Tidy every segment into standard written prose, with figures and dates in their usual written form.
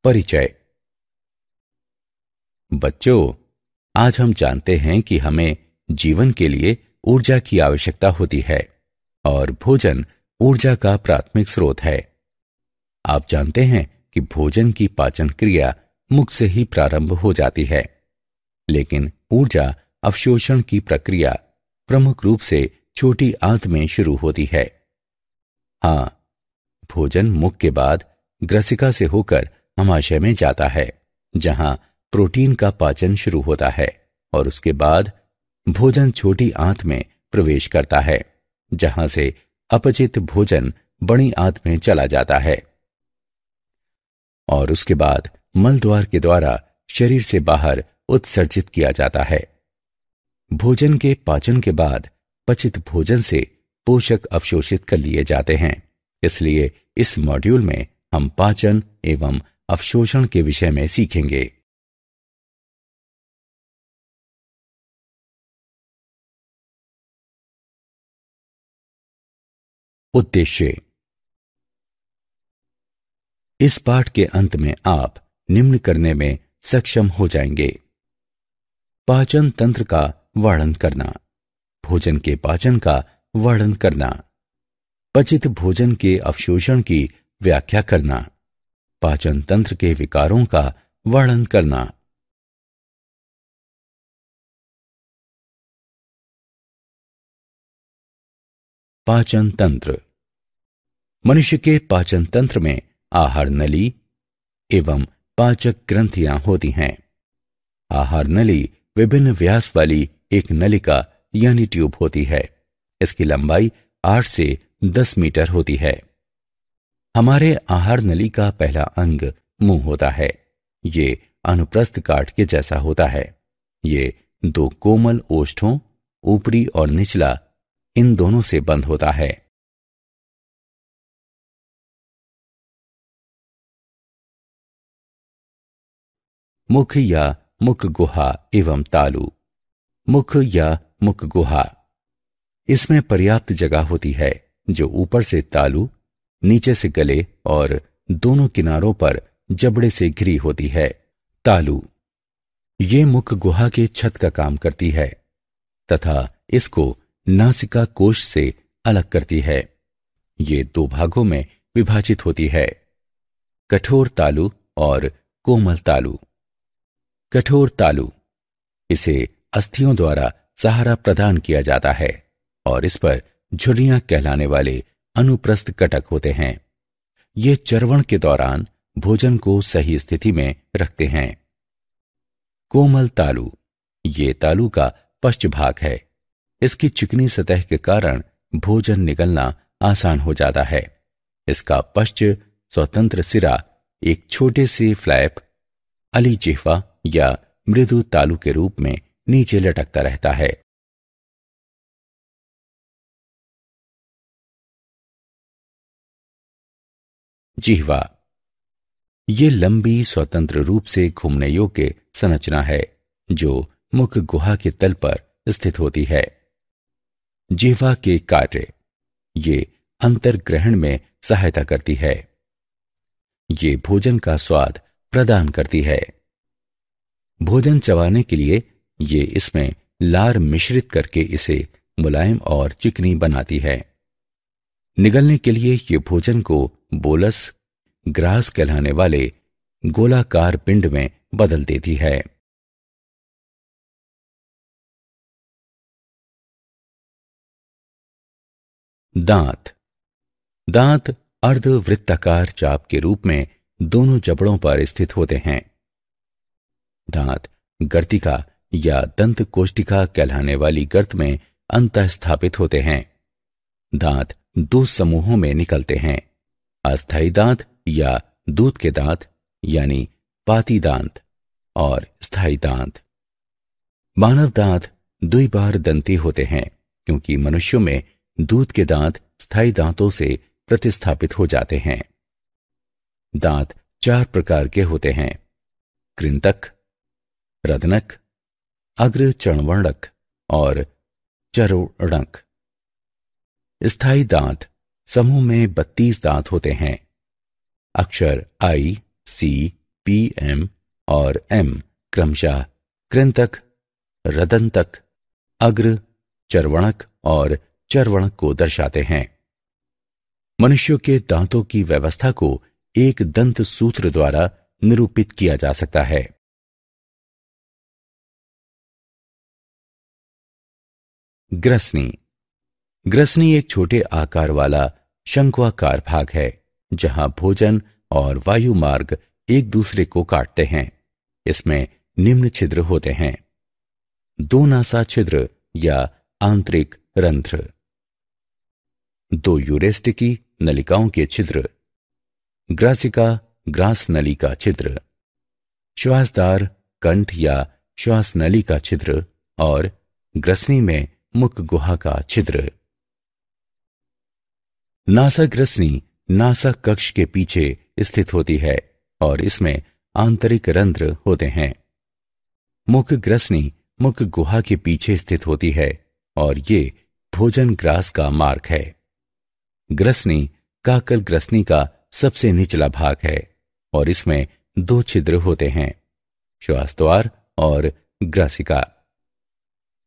परिचय। बच्चों, आज हम जानते हैं कि हमें जीवन के लिए ऊर्जा की आवश्यकता होती है और भोजन ऊर्जा का प्राथमिक स्रोत है। आप जानते हैं कि भोजन की पाचन क्रिया मुख से ही प्रारंभ हो जाती है, लेकिन ऊर्जा अवशोषण की प्रक्रिया प्रमुख रूप से छोटी आंत में शुरू होती है। हाँ, भोजन मुख के बाद ग्रसिका से होकर अमाशय में जाता है, जहां प्रोटीन का पाचन शुरू होता है और उसके बाद भोजन छोटी आंत में प्रवेश करता है, जहां से अपचित भोजन बड़ी आंत में चला जाता है और उसके बाद मल द्वार के द्वारा शरीर से बाहर उत्सर्जित किया जाता है। भोजन के पाचन के बाद पचित भोजन से पोषक अवशोषित कर लिए जाते हैं। इसलिए इस मॉड्यूल में हम पाचन एवं अवशोषण के विषय में सीखेंगे। उद्देश्य। इस पाठ के अंत में आप निम्न करने में सक्षम हो जाएंगे: पाचन तंत्र का वर्णन करना, भोजन के पाचन का वर्णन करना, पचित भोजन के अवशोषण की व्याख्या करना, पाचन तंत्र के विकारों का वर्णन करना। पाचन तंत्र। मनुष्य के पाचन तंत्र में आहार नली एवं पाचक ग्रंथियां होती हैं। आहार नली विभिन्न व्यास वाली एक नलिका यानी ट्यूब होती है। इसकी लंबाई 8 से 10 मीटर होती है। हमारे आहार नली का पहला अंग मुंह होता है। ये अनुप्रस्थ काट के जैसा होता है। ये 2 कोमल ओष्ठों, ऊपरी और निचला, इन दोनों से बंद होता है। मुख या मुख गुहा एवं तालु। मुख या मुख गुहा, इसमें पर्याप्त जगह होती है, जो ऊपर से तालु, नीचे से गले और दोनों किनारों पर जबड़े से घिरी होती है। तालु ये मुख गुहा के छत का काम करती है तथा इसको नासिका कोश से अलग करती है। ये 2 भागों में विभाजित होती है: कठोर तालु और कोमल तालु। कठोर तालु, इसे अस्थियों द्वारा सहारा प्रदान किया जाता है और इस पर झुर्रियां कहलाने वाले अनुप्रस्थ कटक होते हैं। ये चर्वण के दौरान भोजन को सही स्थिति में रखते हैं। कोमल तालु, ये तालु का पश्च भाग है। इसकी चिकनी सतह के कारण भोजन निगलना आसान हो जाता है। इसका पश्च स्वतंत्र सिरा एक छोटे से फ्लैप, अली जिह्वा या मृदु तालु के रूप में नीचे लटकता रहता है। जिह्वा, ये लंबी स्वतंत्र रूप से घूमने योग्य संरचना है जो मुख गुहा के तल पर स्थित होती है। जिह्वा के कार्य। ये अंतर्ग्रहण में सहायता करती है। ये भोजन का स्वाद प्रदान करती है। भोजन चबाने के लिए ये इसमें लार मिश्रित करके इसे मुलायम और चिकनी बनाती है। निगलने के लिए ये भोजन को बोलस, ग्रास कहलाने वाले गोलाकार पिंड में बदल देती है। दांत। दांत अर्धवृत्ताकार चाप के रूप में दोनों जबड़ों पर स्थित होते हैं। दांत गर्तिका या दंत कोष्टिका कहलाने वाली गर्त में अंतः स्थापित होते हैं। दांत 2 समूहों में निकलते हैं: अस्थायी दांत या दूध के दांत यानी पाती दांत और स्थायी दांत। मानव दांत द्विबार दंती होते हैं क्योंकि मनुष्यों में दूध के दांत स्थायी दांतों से प्रतिस्थापित हो जाते हैं। दांत 4 प्रकार के होते हैं: कृंतक, रदनक, अग्र चणवर्णक और चरोणक। स्थायी दांत समूह में 32 दांत होते हैं। अक्षर I, C, पी, एम और एम क्रमशः कृंतक, रदंतक, अग्र, चर्वणक और चर्वणक को दर्शाते हैं। मनुष्यों के दांतों की व्यवस्था को एक दंत सूत्र द्वारा निरूपित किया जा सकता है। ग्रसनी। ग्रसनी एक छोटे आकार वाला शंक्वाकार भाग है जहां भोजन और वायु मार्ग एक दूसरे को काटते हैं। इसमें निम्न छिद्र होते हैं: दो नासा छिद्र या आंतरिक रंध्र, दो यूरेस्टिकी नलिकाओं के छिद्र, ग्रासिका ग्रास नली का छिद्र, श्वासदार कंठ या श्वास नली का छिद्र और ग्रसनी में मुख गुहा का छिद्र। नासा ग्रसनी नासा कक्ष के पीछे स्थित होती है और इसमें आंतरिक रंध्र होते हैं। मुख ग्रसनी मुख गुहा के पीछे स्थित होती है और ये भोजन ग्रास का मार्ग है। ग्रसनी काकल ग्रसनी का सबसे निचला भाग है और इसमें दो छिद्र होते हैं: श्वासद्वार और ग्रासिका।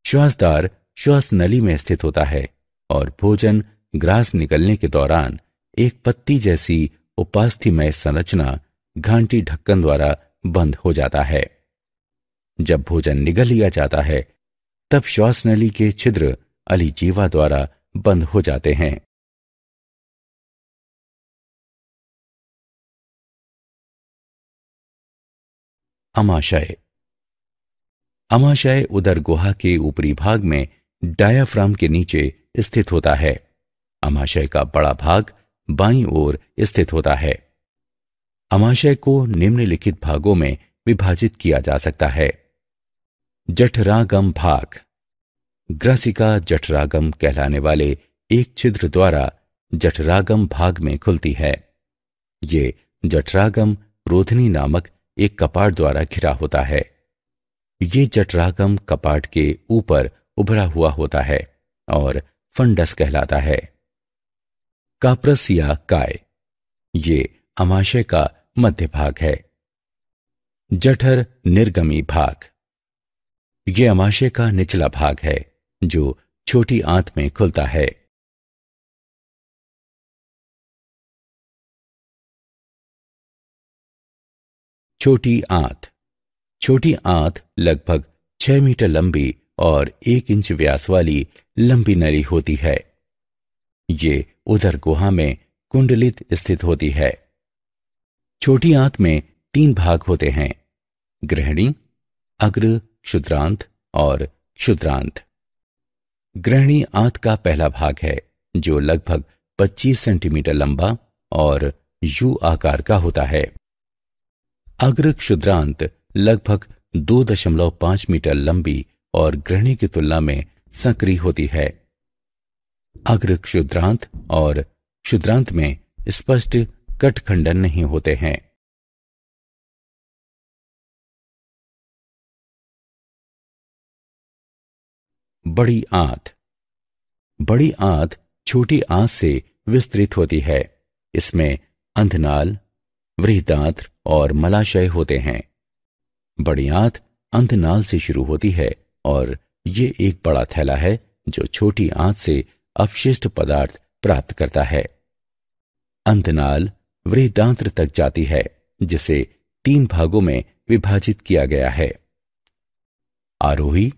श्वासद्वार श्वास नली में स्थित होता है और भोजन ग्रास निकलने के दौरान एक पत्ती जैसी उपास्थीमय संरचना घांटी ढक्कन द्वारा बंद हो जाता है। जब भोजन निगल लिया जाता है तब श्वास नली के छिद्र अलिजीवा द्वारा बंद हो जाते हैं। अमाशय। अमाशय उदर गुहा के ऊपरी भाग में डायाफ्राम के नीचे स्थित होता है। अमाशय का बड़ा भाग बाईं ओर स्थित होता है। अमाशय को निम्नलिखित भागों में विभाजित किया जा सकता है: जठरागम भाग। ग्रासिका जठरागम कहलाने वाले एक छिद्र द्वारा जठरागम भाग में खुलती है। ये जठरागम रोधनी नामक एक कपाट द्वारा घिरा होता है। ये जठरागम कपाट के ऊपर उभरा हुआ होता है और फंडस कहलाता है। काप्रस या काय, ये अमाशय का मध्य भाग है। जठर निर्गमी भाग, ये अमाशय का निचला भाग है जो छोटी आंत में खुलता है। छोटी आंत। छोटी आंत लगभग 6 मीटर लंबी और 1 इंच व्यास वाली लंबी नली होती है। ये उदर गुहा में कुंडलित स्थित होती है। छोटी आंत में 3 भाग होते हैं: ग्रहणी, अग्र क्षुद्रांत और क्षुद्रांत। ग्रहणी आंत का पहला भाग है जो लगभग 25 सेंटीमीटर लंबा और यू आकार का होता है। अग्र क्षुद्रांत लगभग 2.5 मीटर लंबी और ग्रहणी की तुलना में संकरी होती है। अग्र क्षुद्रांत और क्षुद्रांत में स्पष्ट कटखंडन नहीं होते हैं। बड़ी आंत। बड़ी आंत छोटी आंत से विस्तृत होती है। इसमें अंधनाल, वृहदांत्र और मलाशय होते हैं। बड़ी आंत अंधनाल से शुरू होती है और ये एक बड़ा थैला है जो छोटी आंत से अपशिष्ट पदार्थ प्राप्त करता है। अंधनाल वृहदांत्र तक जाती है जिसे 3 भागों में विभाजित किया गया है: आरोही,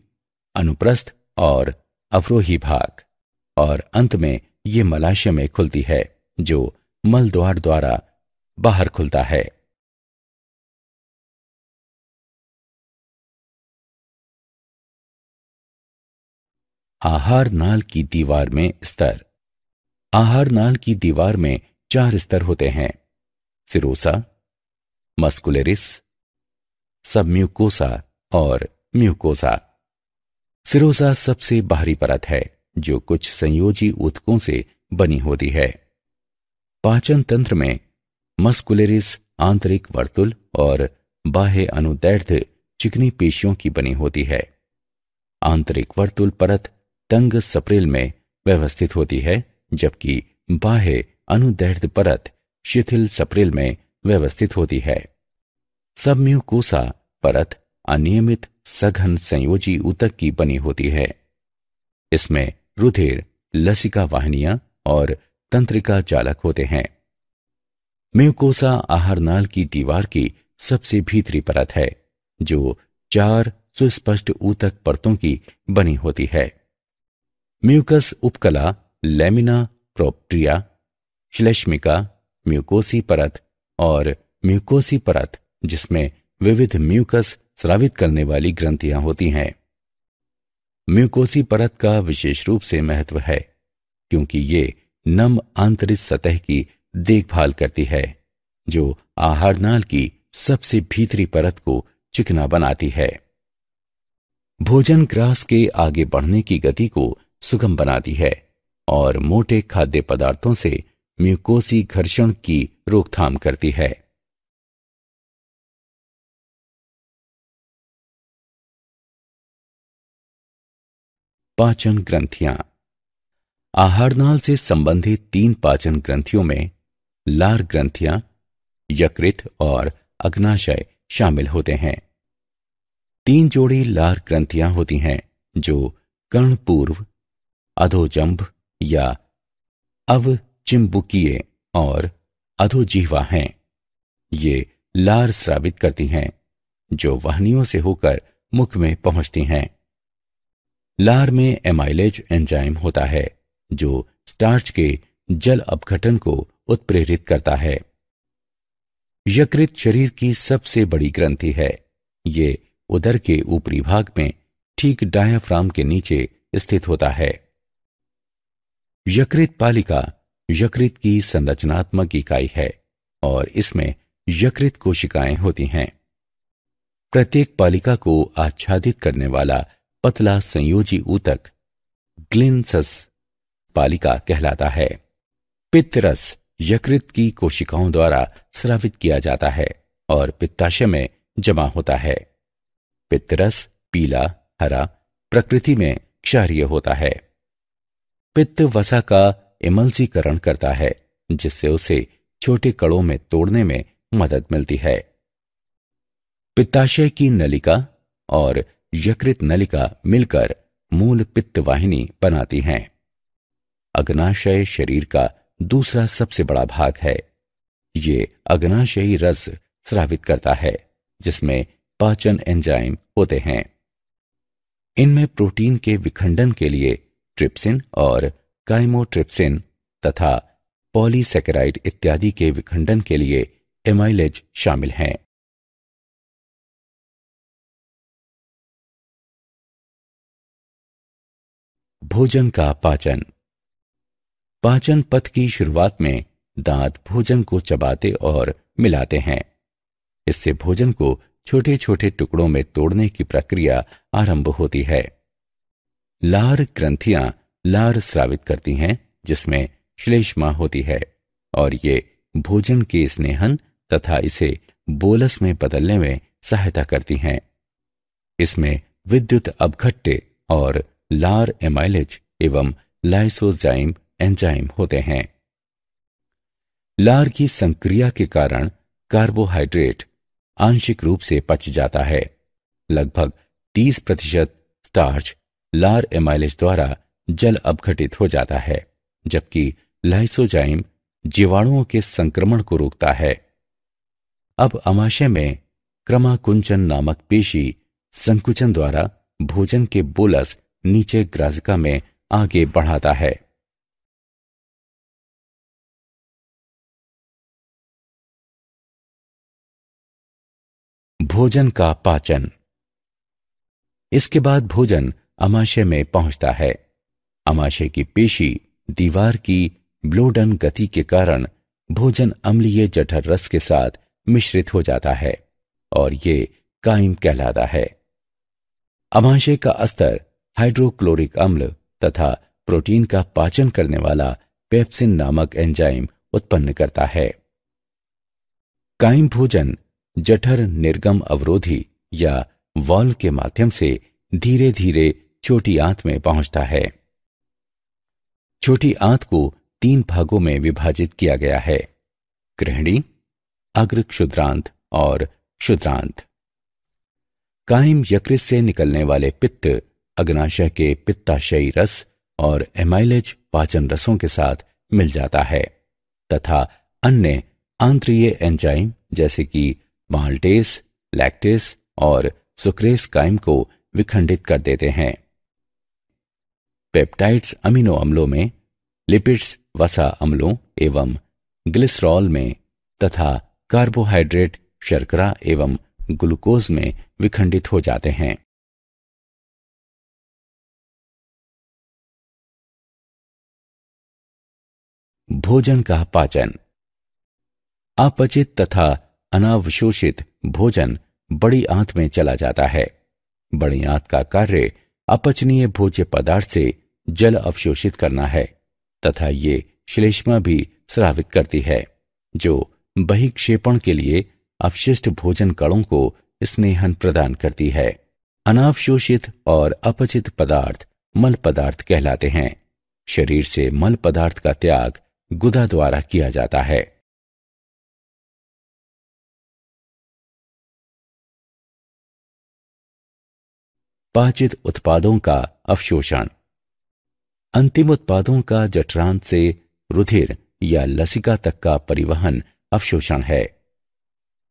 अनुप्रस्थ और अवरोही भाग। और अंत में ये मलाशय में खुलती है जो मल द्वार द्वारा बाहर खुलता है। आहार नाल की दीवार में स्तर। आहार नाल की दीवार में 4 स्तर होते हैं: सिरोसा, मस्कुलरिस, सबम्यूकोसा और म्यूकोसा। सिरोसा सबसे बाहरी परत है जो कुछ संयोजी ऊतकों से बनी होती है। पाचन तंत्र में मस्कुलरिस आंतरिक वर्तुल और बाह्य अनुदैर्ध्य चिकनी पेशियों की बनी होती है। आंतरिक वर्तुल परत तंग सप्रेल में व्यवस्थित होती है जबकि बाह्य अनुदैर्ध्य परत शिथिल सप्रेल में व्यवस्थित होती है। सब म्यूकोसा परत अनियमित सघन संयोजी ऊतक की बनी होती है। इसमें रुधिर, लसिका वाहिनियां और तंत्रिका जालक होते हैं। म्यूकोसा आहार नाल की दीवार की सबसे भीतरी परत है, जो 4 सुस्पष्ट ऊतक परतों की बनी होती है। म्यूकस उपकला, लेमिना प्रोप्रिया, श्लेष्मिका, म्यूकोसी परत और म्यूकोसी परत जिसमें विविध म्यूकस स्रावित करने वाली ग्रंथियां होती हैं। म्यूकोसी परत का विशेष रूप से महत्व है क्योंकि ये नम आंतरिक सतह की देखभाल करती है, जो आहार नाल की सबसे भीतरी परत को चिकना बनाती है। भोजन ग्रास के आगे बढ़ने की गति को सुगम बनाती है और मोटे खाद्य पदार्थों से म्यूकोसी घर्षण की रोकथाम करती है। पाचन ग्रंथियां। आहारनाल से संबंधित 3 पाचन ग्रंथियों में लार ग्रंथियां, यकृत और अग्नाशय शामिल होते हैं। 3 जोड़ी लार ग्रंथियां होती हैं जो कर्णपूर्व, अधोजंभ या अवचिंबुकीय और अधोजिह्वा हैं। ये लार स्रावित करती हैं जो वाहिनियों से होकर मुख में पहुंचती हैं। लार में एमाइलेज एंजाइम होता है जो स्टार्च के जल अपघटन को उत्प्रेरित करता है। यकृत शरीर की सबसे बड़ी ग्रंथि है। ये उदर के ऊपरी भाग में ठीक डायाफ्राम के नीचे स्थित होता है। यकृत पालिका यकृत की संरचनात्मक इकाई है और इसमें यकृत कोशिकाएं होती हैं। प्रत्येक पालिका को आच्छादित करने वाला पतला संयोजी ऊतक ग्लिनसस पालिका कहलाता है। पित्तरस यकृत की कोशिकाओं द्वारा स्रावित किया जाता है और पित्ताशय में जमा होता है। पित्तरस पीला, हरा, प्रकृति में क्षारीय होता है। पित्त वसा का इमल्सीकरण करता है जिससे उसे छोटे कणों में तोड़ने में मदद मिलती है। पित्ताशय की नलिका और यकृत नलिका मिलकर मूल पित्त वाहिनी बनाती हैं। अग्नाशय शरीर का दूसरा सबसे बड़ा भाग है। ये अग्नाशयी रस स्रावित करता है जिसमें पाचन एंजाइम होते हैं। इनमें प्रोटीन के विखंडन के लिए ट्रिप्सिन और काइमोट्रिप्सिन तथा पॉलीसैकेराइड इत्यादि के विखंडन के लिए एमाइलेज शामिल हैं। भोजन का पाचन। पाचन पथ की शुरुआत में दांत भोजन को चबाते और मिलाते हैं। इससे भोजन को छोटे छोटे टुकड़ों में तोड़ने की प्रक्रिया आरंभ होती है। लार ग्रंथियां लार स्रावित करती हैं जिसमें श्लेष्मा होती है और ये भोजन के स्नेहन तथा इसे बोलस में बदलने में सहायता करती हैं। इसमें विद्युत अपघट्य और लार एमाइलेज एवं लाइसोजाइम एंजाइम होते हैं। लार की संक्रिया के कारण कार्बोहाइड्रेट आंशिक रूप से पच जाता है। लगभग 30% स्टार्च लार एमाइलेज द्वारा जल अपघटित हो जाता है, जबकि लाइसोजाइम जीवाणुओं के संक्रमण को रोकता है। अब आमाशय में क्रमाकुंचन नामक पेशी संकुचन द्वारा भोजन के बोलस नीचे ग्राजिका में आगे बढ़ाता है। भोजन का पाचन। इसके बाद भोजन आमाशय में पहुंचता है। आमाशय की पेशी दीवार की ब्लोडन गति के कारण भोजन अम्लीय जठर रस के साथ मिश्रित हो जाता है और ये काइम कहलाता है। आमाशय का अस्तर हाइड्रोक्लोरिक अम्ल तथा प्रोटीन का पाचन करने वाला पेप्सिन नामक एंजाइम उत्पन्न करता है। काइम भोजन जठर निर्गम अवरोधी या वाल्व के माध्यम से धीरे धीरे छोटी आंत में पहुंचता है। छोटी आंत को 3 भागों में विभाजित किया गया है: गृहिणी, अग्र क्षुद्रांत और क्षुद्रांत। कायम यकृत से निकलने वाले पित्त अग्नाशय के पित्ताशयी रस और एमाइलेज पाचन रसों के साथ मिल जाता है तथा अन्य आंत्रीय एंजाइम जैसे कि माल्टेस, लैक्टेस और सुक्रेस कायम को विखंडित कर देते हैं। पेप्टाइड्स अमीनो अम्लों में, लिपिड्स वसा अम्लों एवं ग्लिसरॉल में तथा कार्बोहाइड्रेट शर्करा एवं ग्लूकोज में विखंडित हो जाते हैं। भोजन का पाचन। अपचित तथा अनावशोषित भोजन बड़ी आंत में चला जाता है। बड़ी आंत का कार्य अपचनीय भोज्य पदार्थ से जल अवशोषित करना है तथा ये श्लेष्मा भी स्रावित करती है, जो बहिक्षेपण के लिए अपशिष्ट भोजन कणों को स्नेहन प्रदान करती है। अनावशोषित और अपचित पदार्थ मल पदार्थ कहलाते हैं। शरीर से मल पदार्थ का त्याग गुदा द्वारा किया जाता है। पाचित उत्पादों का अवशोषण। अंतिम उत्पादों का जठरांत से रुधिर या लसिका तक का परिवहन अवशोषण है।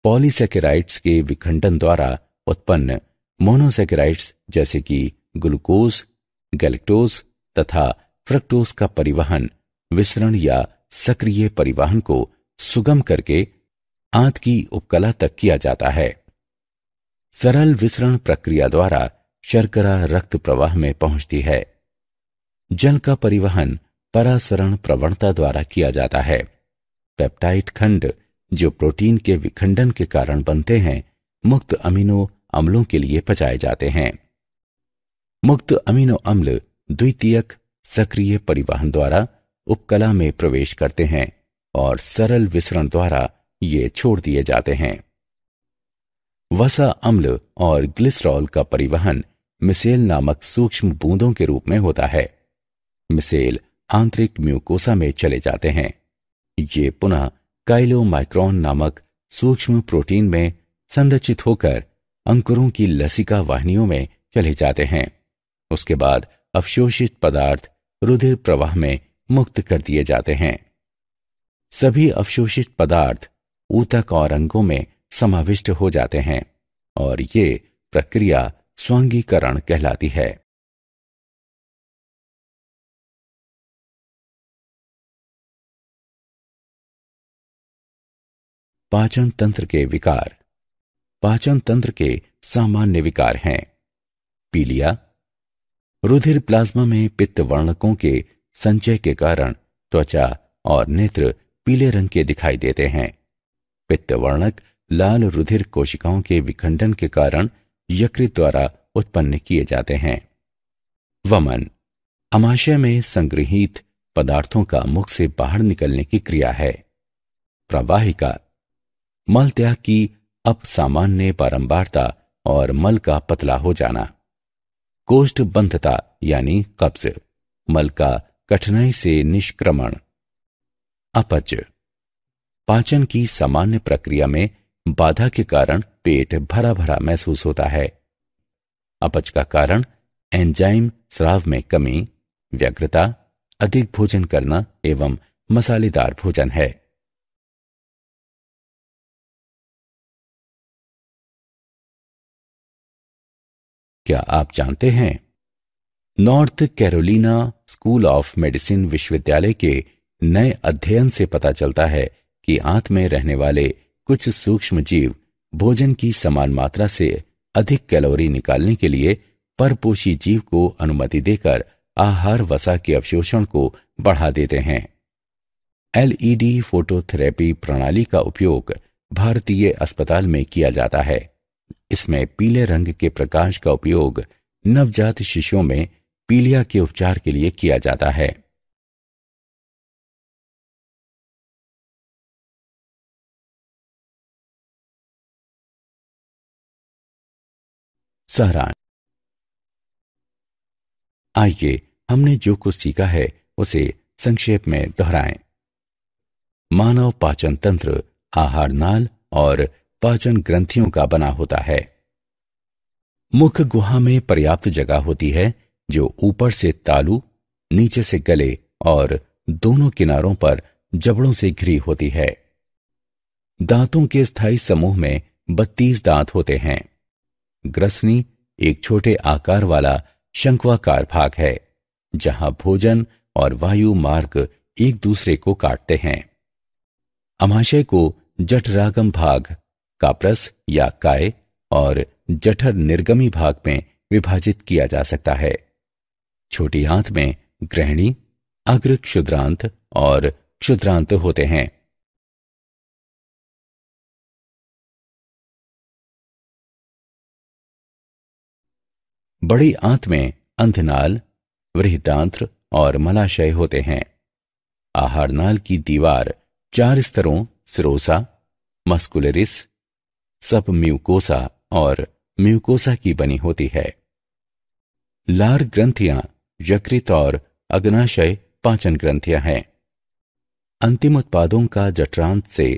पॉलीसैकेराइड्स के विखंडन द्वारा उत्पन्न मोनोसैकेराइड्स जैसे कि ग्लूकोज, गैलेक्टोज तथा फ्रक्टोज का परिवहन विसरण या सक्रिय परिवहन को सुगम करके आंत की उपकला तक किया जाता है। सरल विसरण प्रक्रिया द्वारा शर्करा रक्त प्रवाह में पहुंचती है। जल का परिवहन परासरण प्रवणता द्वारा किया जाता है। पेप्टाइड खंड जो प्रोटीन के विखंडन के कारण बनते हैं, मुक्त अमीनो अम्लों के लिए पचाए जाते हैं। मुक्त अमीनो अम्ल द्वितीयक सक्रिय परिवहन द्वारा उपकला में प्रवेश करते हैं और सरल विसरण द्वारा ये छोड़ दिए जाते हैं। वसा अम्ल और ग्लिसरॉल का परिवहन मिसेल नामक सूक्ष्म बूंदों के रूप में होता है। मिसेल आंतरिक म्यूकोसा में चले जाते हैं। ये पुनः काइलोमाइक्रोन नामक सूक्ष्म प्रोटीन में संरचित होकर अंकुरों की लसिका वाहिनियों में चले जाते हैं। उसके बाद अवशोषित पदार्थ रुधिर प्रवाह में मुक्त कर दिए जाते हैं। सभी अवशोषित पदार्थ ऊतक और अंगों में समाविष्ट हो जाते हैं और ये प्रक्रिया स्वांगीकरण कहलाती है। पाचन तंत्र के विकार। पाचन तंत्र के सामान्य विकार हैं पीलिया। रुधिर प्लाज्मा में पित्त वर्णकों के संचय के कारण त्वचा और नेत्र पीले रंग के दिखाई देते हैं। पित्त वर्णक लाल रुधिर कोशिकाओं के विखंडन के कारण यकृत द्वारा उत्पन्न किए जाते हैं। वमन आमाशय में संग्रहित पदार्थों का मुख से बाहर निकलने की क्रिया है। प्रवाहिका मल त्याग की अपसामान्य बारंबारता और मल का पतला हो जाना। कोष्ठबंधता यानी कब्ज, मल का कठिनाई से निष्क्रमण। अपच पाचन की सामान्य प्रक्रिया में बाधा के कारण पेट भरा भरा महसूस होता है। अपच का कारण एंजाइम स्राव में कमी, व्यग्रता, अधिक भोजन करना एवं मसालेदार भोजन है। क्या आप जानते हैं north Carolina school of medicine विश्वविद्यालय के नए अध्ययन से पता चलता है कि आंत में रहने वाले कुछ सूक्ष्म जीव भोजन की समान मात्रा से अधिक कैलोरी निकालने के लिए परपोषी जीव को अनुमति देकर आहार वसा के अवशोषण को बढ़ा देते हैं। एलईडी फोटोथेरेपी प्रणाली का उपयोग भारतीय अस्पताल में किया जाता है। इसमें पीले रंग के प्रकाश का उपयोग नवजात शिशुओं में पीलिया के उपचार के लिए किया जाता है। सारांश। आइए हमने जो कुछ सीखा है उसे संक्षेप में दोहराएं। मानव पाचन तंत्र आहार नाल और पाचन ग्रंथियों का बना होता है। मुख गुहा में पर्याप्त जगह होती है जो ऊपर से तालू, नीचे से गले और दोनों किनारों पर जबड़ों से घिरी होती है। दांतों के स्थायी समूह में 32 दांत होते हैं। ग्रसनी एक छोटे आकार वाला शंक्वाकार भाग है जहां भोजन और वायु मार्ग एक दूसरे को काटते हैं। अमाशय को जठरागम भाग, काप्रस या काय और जठर निर्गमी भाग में विभाजित किया जा सकता है। छोटी आंत में ग्रहणी, अग्र क्षुद्रांत और क्षुद्रांत होते हैं। बड़ी आंत में अंधनाल, वृहदांत्र और मलाशय होते हैं। आहार नाल की दीवार 4 स्तरों सिरोसा, मस्कुलरिस, सबम्यूकोसा और म्यूकोसा की बनी होती है। लार ग्रंथियां यकृत और अग्नाशय पाचन ग्रंथियां हैं। अंतिम उत्पादों का जठरांत से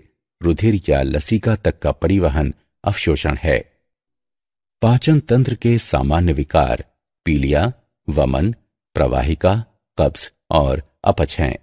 रुधिर या लसिका तक का परिवहन अवशोषण है। पाचन तंत्र के सामान्य विकार पीलिया, वमन, प्रवाहिका, कब्ज और अपच हैं।